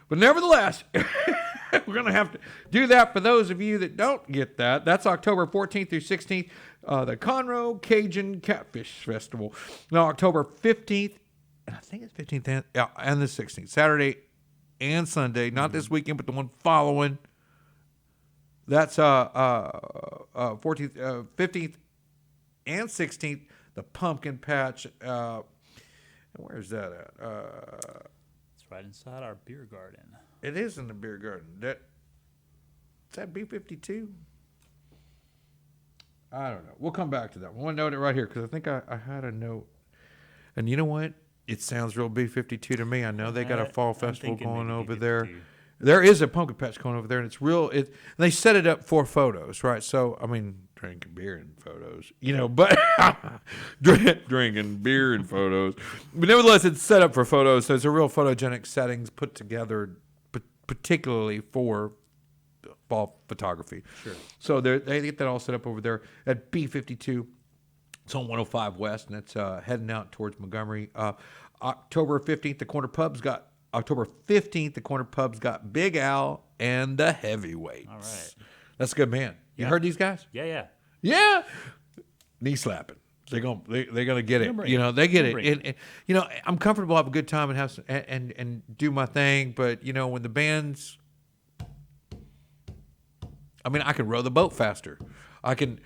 But nevertheless, we're going to have to do that for those of you that don't get that. That's October 14th through 16th, the Conroe Cajun Catfish Festival. Now, October 15th, and I think it's 15th and the 16th, Saturday and Sunday, not this weekend, but the one following. That's 14th, 15th, and 16th, the Pumpkin Patch. Where's that at? It's right inside our beer garden. It is in the beer garden. Is that B-52? I don't know. We'll come back to that. I want to note it right here because I think I had a note. And you know what? It sounds real B-52 to me. I know they got a fall festival going over there. There is a pumpkin patch going over there, and it's real. They set it up for photos, right? So, I mean, drinking beer and photos, but drinking beer and photos. But nevertheless, it's set up for photos. So it's a real photogenic settings put together particularly for fall photography. Sure. So they get that all set up over there at B-52. It's on 105 West, and it's heading out towards Montgomery. October 15th, the Corner Pub's got Big Al and the Heavyweights. All right. That's a good band. You heard these guys? Yeah. Yeah. Knee slapping. They're gonna get it. They get it. And I'm comfortable, have a good time, and have and do my thing. But when the band's, I can row the boat faster. I can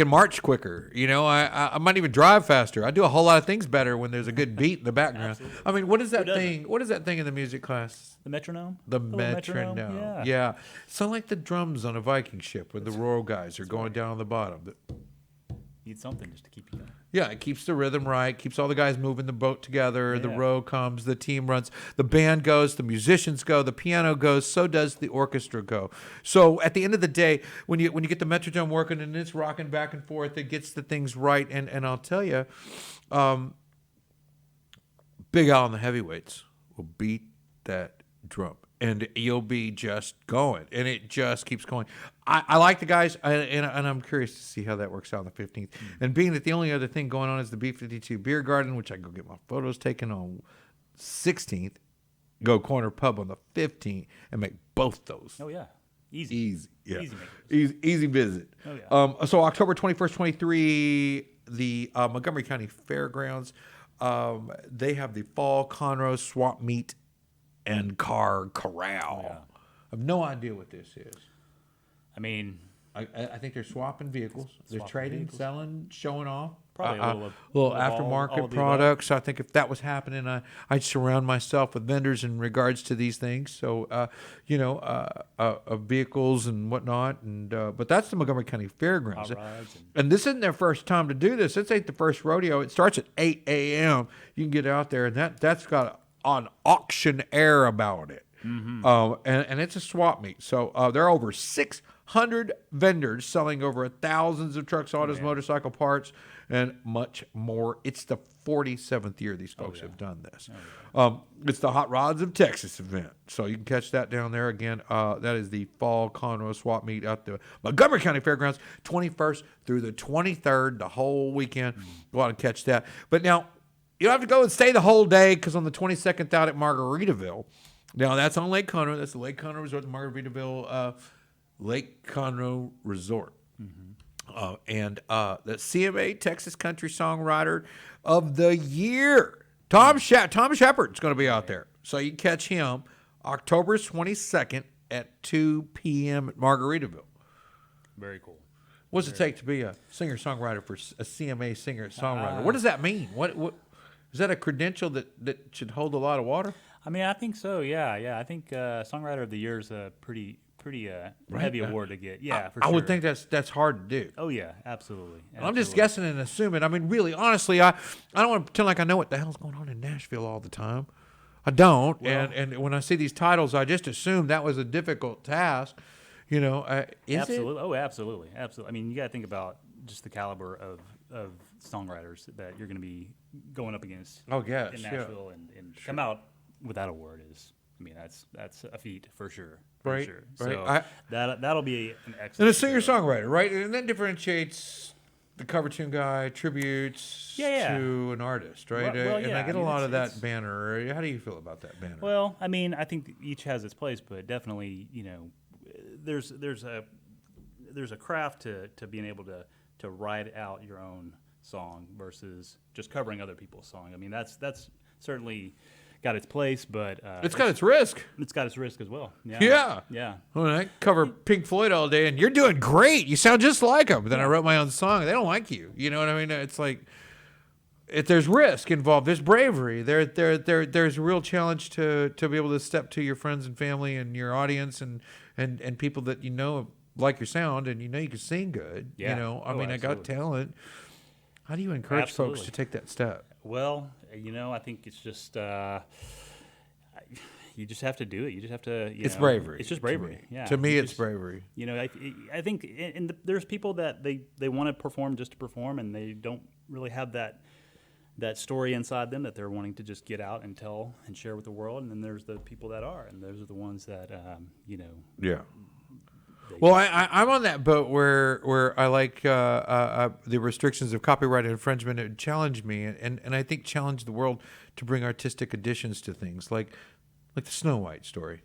march quicker. I might even drive faster. I do a whole lot of things better when there's a good beat in the background. Absolutely. What is that thing? What is that thing in the music class? The metronome? The metronome. Yeah. Sound like the drums on a Viking ship when the Royal guys are going down on the bottom. Need something just to keep you going. Yeah, it keeps the rhythm right, keeps all the guys moving the boat together. Yeah. The row comes, the team runs, the band goes, the musicians go, the piano goes, so does the orchestra go. So at the end of the day, when you get the metronome working and it's rocking back and forth, it gets the things right. And I'll tell you, Big Al and the Heavyweights will beat that drum. And you'll be just going, and it just keeps going. I like the guys, and I'm curious to see how that works out on the 15th. And being that the only other thing going on is the B-52 Beer Garden, which I go get my photos taken on 16th, go Corner Pub on the 15th, and make both those. Oh, yeah. Easy. Yeah. Easy visit. Oh, yeah. So October 21st, 23, the Montgomery County Fairgrounds, they have the Fall Conroe Swap Meet and Car Corral. Yeah. I have no idea what this is. I think they're swapping vehicles. They're trading, selling, showing off. Probably a little aftermarket products. I think if that was happening, I'd surround myself with vendors in regards to these things. So, vehicles and whatnot. And but that's the Montgomery County Fairgrounds. And this isn't their first time to do this. This ain't the first rodeo. It starts at 8 a.m. You can get out there, and that's got an auctioneer about it. Mm-hmm. And it's a swap meet. So there are over 600 vendors selling over thousands of trucks, autos, motorcycle parts, and much more. It's the 47th year these folks have done this. It's the Hot Rods of Texas event. So you can catch that down there again. That is the Fall Conroe Swap Meet at the Montgomery County Fairgrounds, 21st through the 23rd, the whole weekend. Go out and catch that. But now, you don't have to go and stay the whole day because on the 22nd out at Margaritaville. Now, that's on Lake Conroe. That's the Lake Conroe Resort, the Margaritaville Lake Conroe Resort. Mm-hmm. And the CMA Texas Country Songwriter of the Year, Tom Shepard's going to be out there. So you can catch him October 22nd at 2 p.m. at Margaritaville. Very cool. What does it take to be a singer-songwriter for a CMA singer-songwriter? What does that mean? What is that a credential that should hold a lot of water? I think so. Yeah. I think Songwriter of the Year is a pretty heavy award to get. Yeah, for sure. I would think that's hard to do. Oh yeah, absolutely. I'm just guessing and assuming. Really, honestly, I don't want to pretend like I know what the hell's going on in Nashville all the time. I don't. Well, and when I see these titles, I just assume that was a difficult task. Is absolutely. it? Oh, absolutely. You got to think about just the caliber of songwriters that you're going to be going up against. Oh, yes, in Nashville, and come out with that award is. That's a feat for sure. Right. So that'll be an excellent. And a singer-songwriter, right? And that differentiates the cover tune guy, tributes to an artist, right? And I get a lot of that banner. How do you feel about that banner? Well, I think each has its place, but definitely, there's a craft to being able to write out your own song versus just covering other people's song. That's certainly got its place, but it's got its risk. It's got its risk as well. Yeah. Well, I cover Pink Floyd all day, and you're doing great. You sound just like them. But then I wrote my own song. They don't like you. You know what I mean? It's like there's risk involved. There's bravery. There's a real challenge to be able to step to your friends and family and your audience and people that like your sound and you know you can sing good, Yeah. you know, I Oh, mean, I got absolutely. talent. How do you encourage folks Absolutely. to take that step? Well, I think it's just you just have to do it. You just have to. It's bravery. It's just to me. bravery. Yeah. To me, You it's just- bravery. I think, there's people that they want to perform just to perform, and they don't really have that story inside them that they're wanting to just get out and tell and share with the world. And then there's the people that are, and those are the ones that Yeah. Well, I'm on that boat where I like the restrictions of copyright infringement. It challenged me, and I think challenged the world to bring artistic additions to things like the Snow White story.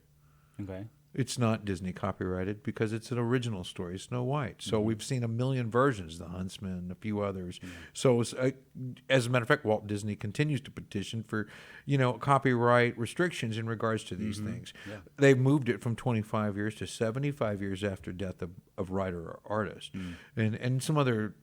Okay. It's not Disney copyrighted because it's an original story, Snow White. So we've seen a million versions, The Huntsman, a few others. So it's, as a matter of fact, Walt Disney continues to petition for, copyright restrictions in regards to these things. Yeah. They've moved it from 25 years to 75 years after death of writer or artist, and some other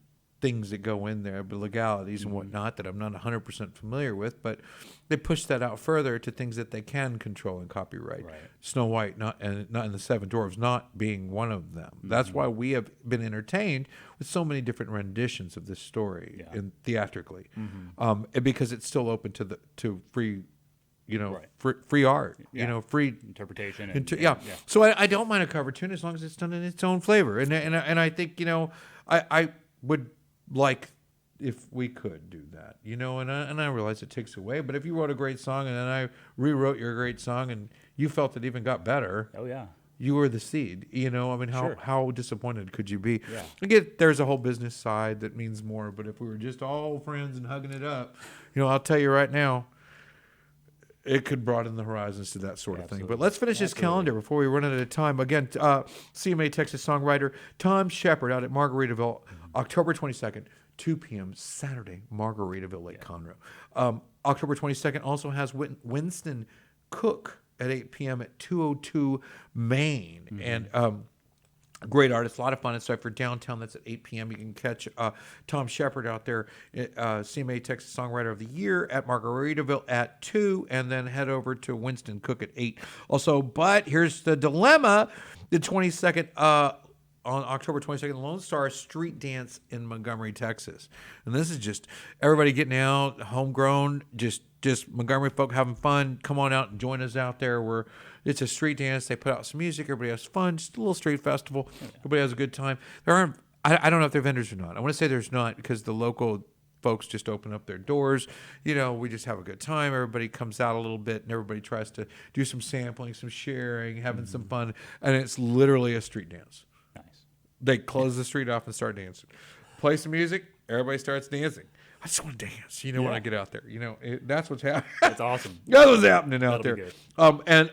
things that go in there, but legalities and whatnot that I'm not 100% familiar with, but they push that out further to things that they can control in copyright. Right. Snow White, not in the Seven Dwarfs, not being one of them. That's why we have been entertained with so many different renditions of this story theatrically, because it's still open to free, free art, free Interpretation. yeah. So I don't mind a cover tune as long as it's done in its own flavor, and I think I would like if we could do that, and I realize it takes away, but if you wrote a great song and then I rewrote your great song and you felt it even got better, Oh yeah. you were the seed, I mean, Sure. how disappointed could you be? Yeah. Again, there's a whole business side that means more, but if we were just all friends and hugging it up, I'll tell you right now, it could broaden the horizons to that sort of thing. But let's finish this calendar before we run out of time. Again, CMA Texas songwriter Tom Shepard out at Margaritaville, October 22nd, 2 p.m. Saturday, Margaritaville, Lake Conroe. October 22nd also has Winston Cook at 8 p.m. at 202 Main. And great artist, a lot of fun. It's for downtown. That's at 8 p.m. You can catch Tom Shepard out there, CMA Texas Songwriter of the Year at Margaritaville at 2, and then head over to Winston Cook at 8. Also, but here's the dilemma: the 22nd. On October 22nd, Lone Star Street Dance in Montgomery, Texas. And this is just everybody getting out, homegrown, just Montgomery folk having fun. Come on out and join us out there. It's a street dance. They put out some music. Everybody has fun. Just a little street festival. Everybody has a good time. There aren't, I don't know if they're vendors or not. I want to say there's not because the local folks just open up their doors. We just have a good time. Everybody comes out a little bit and everybody tries to do some sampling, some sharing, having some fun. And it's literally a street dance. Nice. They close the street off and start dancing. Play some music, everybody starts dancing. I just want to dance, when I get out there. That's what's happening. That's awesome. That's what's happening out That'll there. be good. And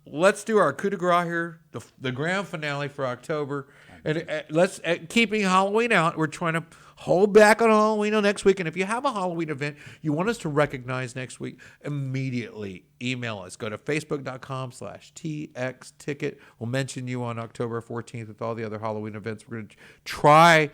let's do our coup de grace here, the grand finale for October. And let's keeping Halloween out. We're trying to hold back on Halloween on next week. And if you have a Halloween event you want us to recognize next week, immediately email us. Go to facebook.com/TXTicket. We'll mention you on October 14th with all the other Halloween events. We're going to try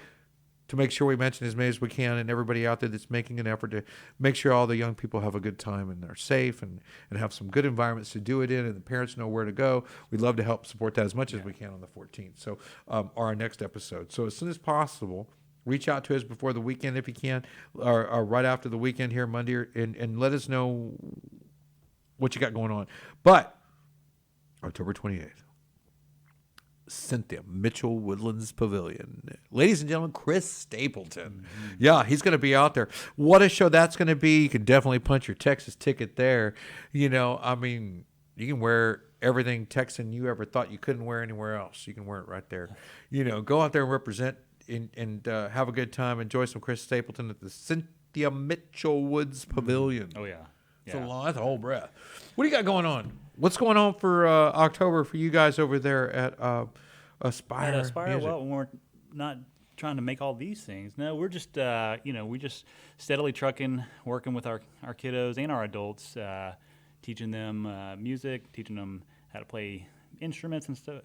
to make sure we mention as many as we can, and everybody out there that's making an effort to make sure all the young people have a good time and are safe and have some good environments to do it in, and the parents know where to go. We'd love to help support that as much as we can on the 14th. So our next episode. So as soon as possible, reach out to us before the weekend if you can, or right after the weekend here Monday, and let us know what you got going on. But October 28th. Cynthia Mitchell Woodlands Pavilion. Ladies and gentlemen, Chris Stapleton. Yeah, he's going to be out there. What a show that's going to be. You can definitely punch your Texas ticket there. I mean, you can wear everything Texan you ever thought you couldn't wear anywhere else. You can wear it right there. Go out there and represent and have a good time. Enjoy some Chris Stapleton at the Cynthia Mitchell Woods Pavilion. Oh yeah. That's a whole breath. What do you got going on? What's going on for October for you guys over there at Aspire? At Aspire, Music? well, we're not trying to make all these things. No, we're just, we just steadily trucking, working with our kiddos and our adults, teaching them music, teaching them how to play instruments and stuff,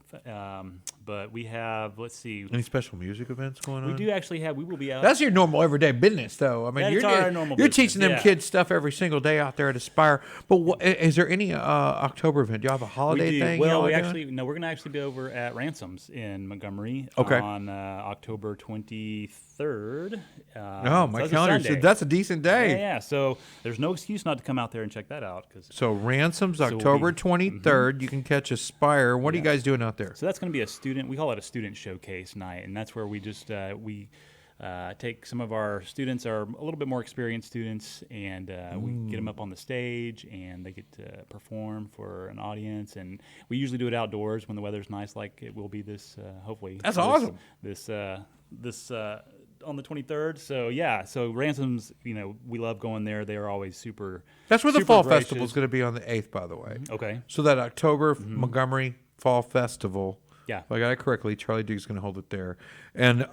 but we have, let's see, Any special music events going on? we do actually have. We will be out. That's your normal everyday business, though. I mean, That's our normal you're business, teaching them yeah. kids stuff every single day out there at Aspire. But is there any October event? Do you have a we holiday do. thing? Well, y'all we are doing? actually no. We're gonna actually be over at Ransom's in Montgomery Okay. on October 23rd. Oh, my that's a calendar Sunday. said that's a decent day. Yeah. So there's no excuse not to come out there and check that out. So Ransom's So we'll October be- 23rd. You can catch Aspire. What are you Yeah. guys doing out there? So that's going to be a student. We call it a student showcase night, and that's where we just take some of our students, are a little bit more experienced students, and we get them up on the stage, and they get to perform for an audience. And we usually do it outdoors when the weather's nice, like it will be this. Hopefully, That's this- awesome. This on the 23rd. So yeah. So Ransom's, we love going there. They are always super. That's where the super Fall gracious. Festival is going to be on the 8th, by the way. Okay. So that October Montgomery Fall Festival. Yeah. If I got it correctly, Charlie Duke's going to hold it there, and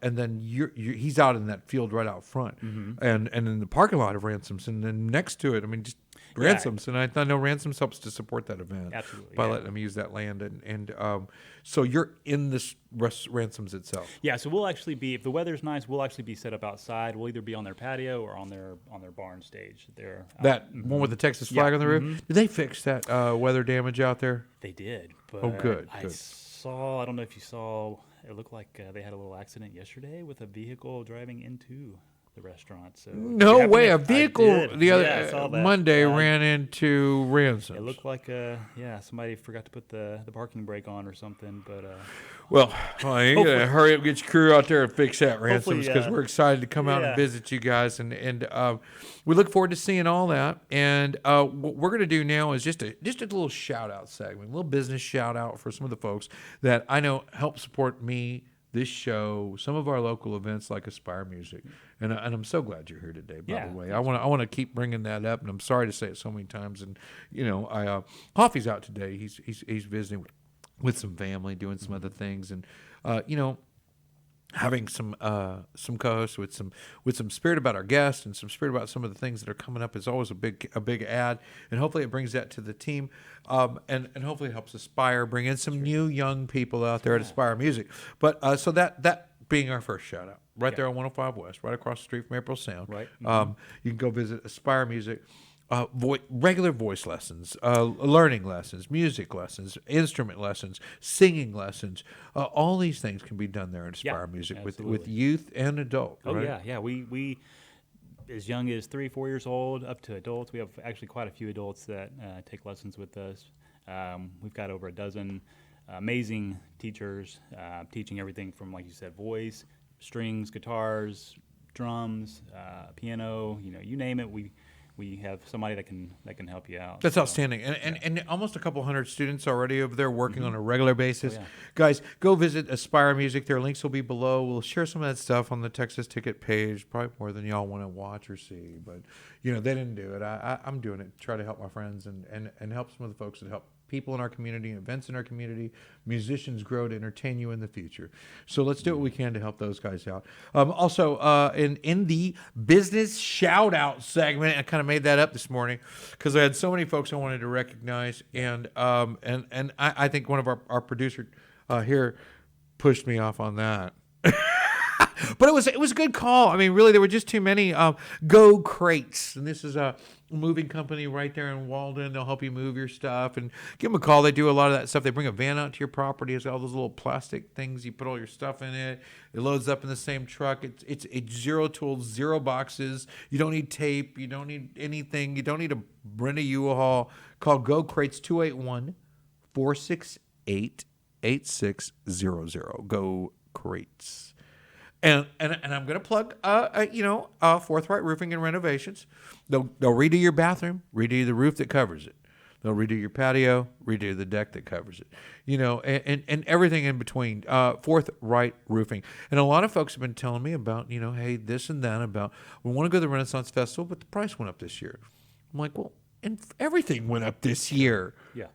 then he's out in that field right out front, and in the parking lot of Ransom's, and then next to it, I mean, just Yeah. Ransom's, and I know Ransom's helps to support that event, Absolutely, by yeah. letting them use that land, and so you're in this Ransom's itself. Yeah, so we'll actually be, if the weather's nice, we'll actually be set up outside. We'll either be on their patio or on their barn stage. There, That one with the Texas flag on the roof. Did they fix that weather damage out there? they did. But Oh, good, I good. saw. I don't know if you saw. It looked like they had a little accident yesterday with a vehicle driving into the restaurant. So No yeah, way! I A vehicle did. the other Yeah, I saw that. Monday Yeah. ran into Ransom's. It looked like somebody forgot to put the parking brake on or something. But Well, you gotta hurry up, get your crew out there and fix that Hopefully, Ransom's, because we're excited to come out and yeah. visit you guys, and we look forward to seeing all that. And what we're gonna do now is just a little shout out segment, a little business shout out for some of the folks that I know help support me, this show, some of our local events like Aspire Music, and I'm so glad you're here today. By Yeah. the way, I want to keep bringing that up, and I'm sorry to say it so many times. And Coffee's out today. He's visiting with some family, doing some other things, and having some co-hosts with some spirit about our guests and some spirit about some of the things that are coming up is always a big add, and hopefully it brings that to the team, and hopefully it helps Aspire bring in some new young people out there at Aspire Music. But so that being our first shout out right there on 105 West, right across the street from April Sound. Right. You can go visit Aspire Music. Regular voice lessons, learning lessons, music lessons, instrument lessons, singing lessons. All these things can be done there in Aspire Music with absolutely. youth and adult. oh right? yeah. We as young as 3-4 years old up to adults. We have actually quite a few adults that take lessons with us. We've got over a dozen amazing teachers teaching everything from, like you said, voice, strings, guitars, drums, piano. You name it. We have somebody that can help you out. That's So, outstanding. And almost a couple hundred students already over there working on a regular basis. Oh, yeah. Guys, go visit Aspire Music. Their links will be below. We'll share some of that stuff on the Texas Ticket page, probably more than y'all want to watch or see. But, they didn't do it. I'm doing it to try to help my friends and help some of the folks that help people in our community, events in our community, musicians grow to entertain you in the future. So let's do what we can to help those guys out. Also, in the business shout out segment, I kind of made that up this morning because I had so many folks I wanted to recognize, and I think one of our producer here pushed me off on that. But it was a good call. I mean, really, there were just too many. Go Crates, and this is a moving company right there in Walden. They'll help you move your stuff, and give them a call. They do a lot of that stuff. They bring a van out to your property. It's all those little plastic things. You put all your stuff in it. It loads up in the same truck. It's zero tools, zero boxes. You don't need tape. You don't need anything. You don't need to rent a U-Haul. Call Go Crates 281-468-8600. Go Crates. And I'm going to plug, Forthright Roofing and Renovations. They'll redo your bathroom, redo the roof that covers it. They'll redo your patio, redo the deck that covers it. And everything in between. Forthright Roofing. And a lot of folks have been telling me about, hey, this and that about, we want to go to the Renaissance Festival, but the price went up this year. I'm like, well, and everything went up this year. Yeah.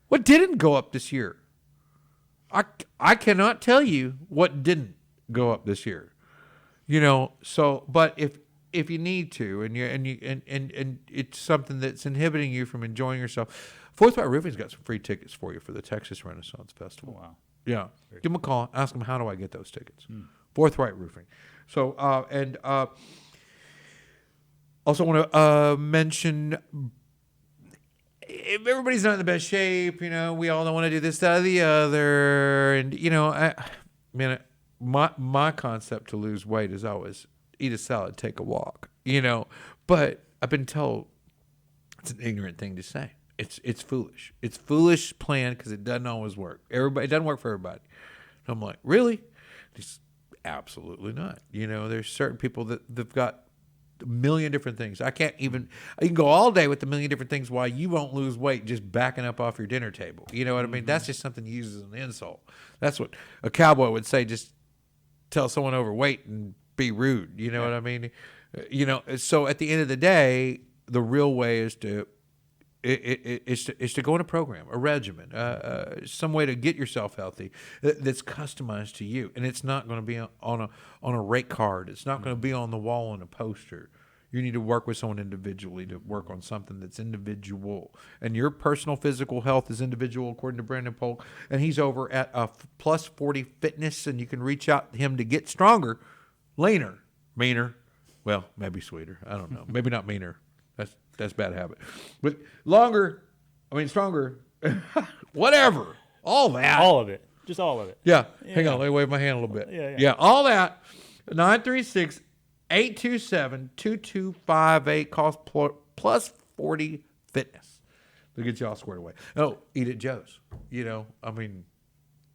What didn't go up this year? I cannot tell you what didn't go up this year, So, but if you need to, and it's something that's inhibiting you from enjoying yourself, Forthright Roofing's got some free tickets for you for the Texas Renaissance Festival. Oh, wow. Yeah. Give them a call. Ask them, how do I get those tickets? Forthright Roofing. So, also want to mention, if everybody's not in the best shape, we all don't want to do this, that, or the other. And, my concept to lose weight is always eat a salad, take a walk, But I've been told it's an ignorant thing to say. It's foolish. It's foolish plan because it doesn't always work. It doesn't work for everybody. And I'm like, really? Just absolutely not. There's certain people that've got a million different things. I can go all day with a million different things why you won't lose weight just backing up off your dinner table. You know what I mean? That's just something you use as an insult. That's what a cowboy would say. Just tell someone overweight and be rude. You know what I mean? So at the end of the day, the real way is to go in a program, a regimen, some way to get yourself healthy that's customized to you, and it's not going to be on a rate card. It's not going to be on the wall on a poster. You need to work with someone individually to work on something that's individual, and your personal physical health is individual, according to Brandon Polk, and he's over at Plus 40 Fitness, and you can reach out to him to get stronger, leaner, meaner, well, maybe sweeter. I don't know, maybe not meaner. That's bad habit. But stronger, whatever. All that. All of it. Just all of it. Yeah. Hang on. Let me wave my hand a little bit. Yeah. All that. 936-827-2258. Cost Plus 40 Fitness. They'll get you all squared away. Oh, Eat at Joe's. I don't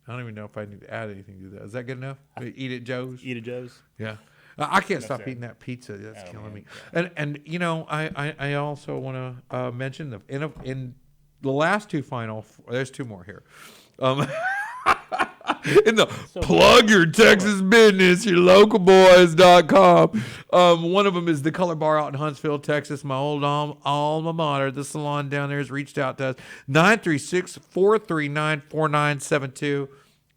even know if I need to add anything to that. Is that good enough? Eat at Joe's? Eat at Joe's. Yeah. I can't stop eating that pizza. That's killing me. And I also want to mention in the last two there's two more here. In the plug your Texas business, your localboys.com. One of them is the Color Bar out in Huntsville, Texas. My old alma mater. The salon down there has reached out to us. 936-439-4972.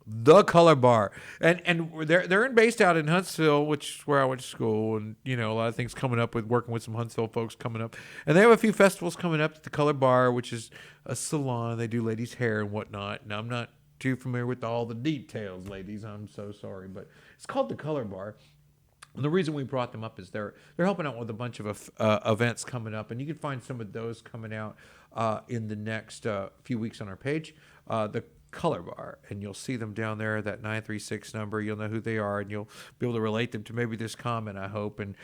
The Color Bar, and they're based out in Huntsville, which is where I went to school, and a lot of things coming up with working with some Huntsville folks coming up, and they have a few festivals coming up at the Color Bar, which is a salon. They do ladies' hair and whatnot, and I'm not too familiar with all the details, ladies. I'm so sorry, but it's called the Color Bar. And the reason we brought them up is they're helping out with a bunch of events coming up, and you can find some of those coming out in the next few weeks on our page. The Color Bar, and you'll see them down there, that 936 number. You'll know who they are, and you'll be able to relate them to maybe this comment, I hope, and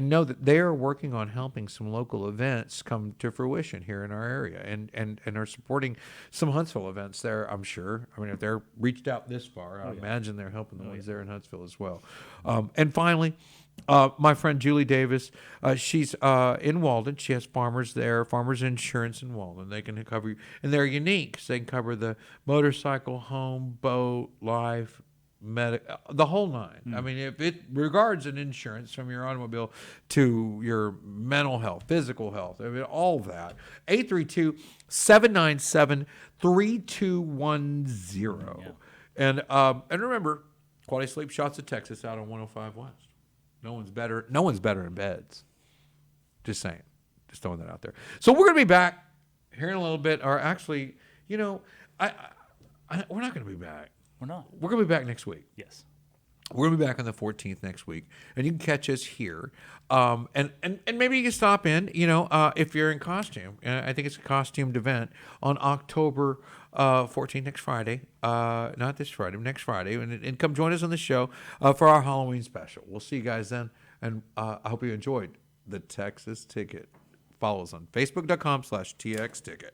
know that they are working on helping some local events come to fruition here in our area, and are supporting some Huntsville events there, I'm sure. I mean, if they're reached out this far, I imagine they're helping the ones there in Huntsville as well. And finally, my friend Julie Davis, she's in Walden. She has farmers there, Farmers Insurance in Walden. They can cover, and they're unique. So they can cover the motorcycle, home, boat, life, the whole nine. I mean, if it regards an insurance from your automobile to your mental health, physical health, I mean, all that. 832-797-3210. And remember, Quality Sleep Shots of Texas out on 105 West. No one's better in beds. Just saying. Just throwing that out there. So we're going to be back here in a little bit. Or actually, we're not going to be back. We're not. We're going to be back next week. Yes. We're going to be back on the 14th next week. And you can catch us here. And maybe you can stop in, if you're in costume. I think it's a costumed event on October 14th, next Friday. Not this Friday, next Friday. And come join us on the show for our Halloween special. We'll see you guys then. And I hope you enjoyed the Texas Ticket. Follow us on Facebook.com/TXTicket.